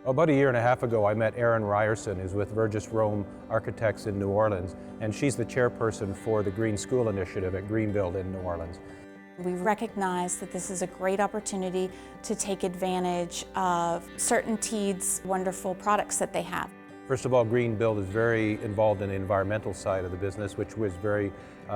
About a year and a half ago, I met Erin Ryerson, who's with Vergis Rome Architects in New Orleans, and she's the chairperson for the Green School Initiative at Greenbuild in New Orleans. We recognize that this is a great opportunity to take advantage of CertainTeed's wonderful products that they have. First of all, Greenbuild is very involved in the environmental side of the business, which was very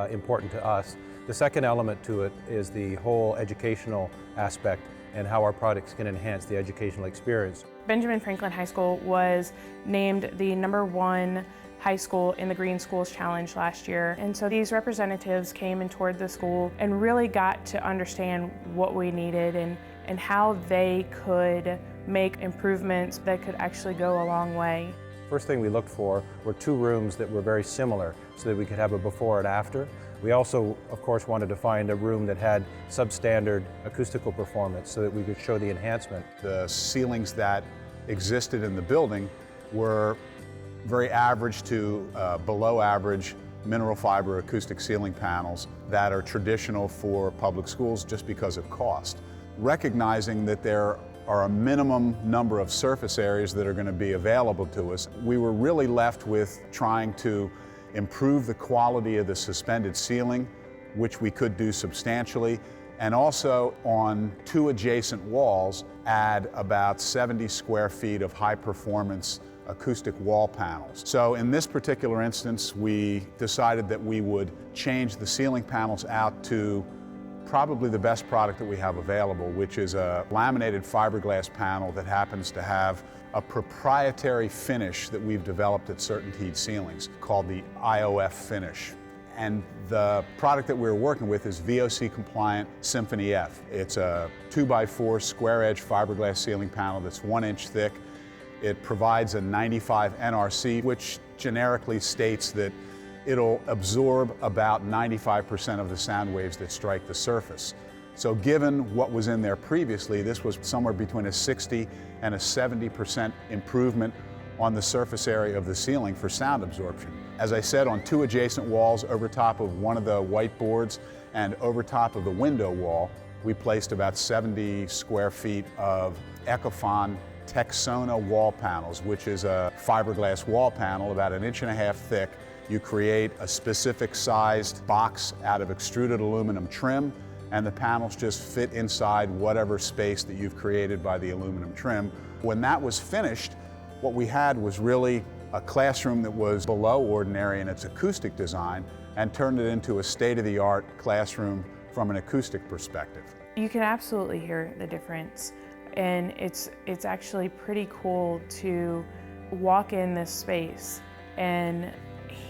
important to us. The second element to it is the whole educational aspect and how our products can enhance the educational experience. Benjamin Franklin High School was named the #1 high school in the Green Schools Challenge last year. And so these representatives came and toured the school and really got to understand what we needed and how they could make improvements that could actually go a long way. First thing we looked for were 2 rooms that were very similar so that we could have a before and after. We also, of course, wanted to find a room that had substandard acoustical performance so that we could show the enhancement. The ceilings that existed in the building were very average to below average mineral fiber acoustic ceiling panels that are traditional for public schools just because of cost. Recognizing that there are a minimum number of surface areas that are going to be available to us, we were really left with trying to improve the quality of the suspended ceiling, which we could do substantially, and also on 2 adjacent walls add about 70 square feet of high performance acoustic wall panels. So in this particular instance, we decided that we would change the ceiling panels out to probably the best product that we have available, which is a laminated fiberglass panel that happens to have a proprietary finish that we've developed at CertainTeed Ceilings called the IOF finish. And the product that we're working with is VOC-compliant Symphony F. It's a 2x4 square edge fiberglass ceiling panel that's 1 inch thick. It provides a 95 NRC, which generically states that it'll absorb about 95% of the sound waves that strike the surface. So given what was in there previously, this was somewhere between a 60 and a 70% improvement on the surface area of the ceiling for sound absorption. As I said, on 2 adjacent walls over top of one of the whiteboards and over top of the window wall, we placed about 70 square feet of Ecofon Texona wall panels, which is a fiberglass wall panel about 1.5 inches thick. You create a specific sized box out of extruded aluminum trim, and the panels just fit inside whatever space that you've created by the aluminum trim. When that was finished, what we had was really a classroom that was below ordinary in its acoustic design and turned it into a state-of-the-art classroom from an acoustic perspective. You can absolutely hear the difference, and it's actually pretty cool to walk in this space and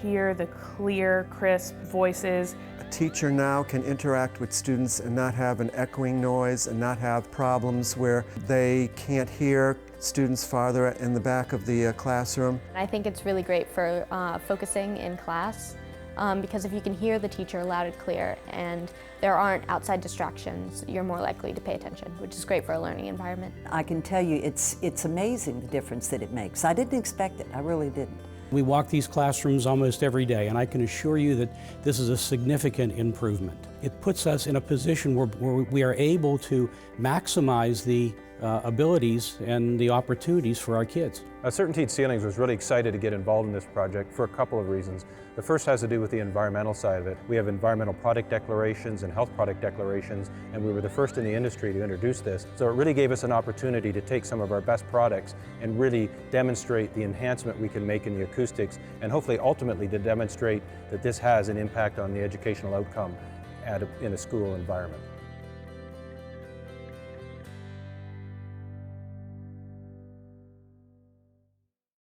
hear the clear, crisp voices. A teacher now can interact with students and not have an echoing noise and not have problems where they can't hear students farther in the back of the classroom. I think it's really great for focusing in class because if you can hear the teacher loud and clear and there aren't outside distractions, you're more likely to pay attention, which is great for a learning environment. I can tell you it's amazing the difference that it makes. I didn't expect it, I really didn't. We walk these classrooms almost every day, and I can assure you that this is a significant improvement. It puts us in a position where we are able to maximize the abilities and the opportunities for our kids. CertainTeed Ceilings was really excited to get involved in this project for a couple of reasons. The first has to do with the environmental side of it. We have environmental product declarations and health product declarations, and we were the first in the industry to introduce this. So it really gave us an opportunity to take some of our best products and really demonstrate the enhancement we can make in the acoustics, and hopefully ultimately to demonstrate that this has an impact on the educational outcome in a school environment.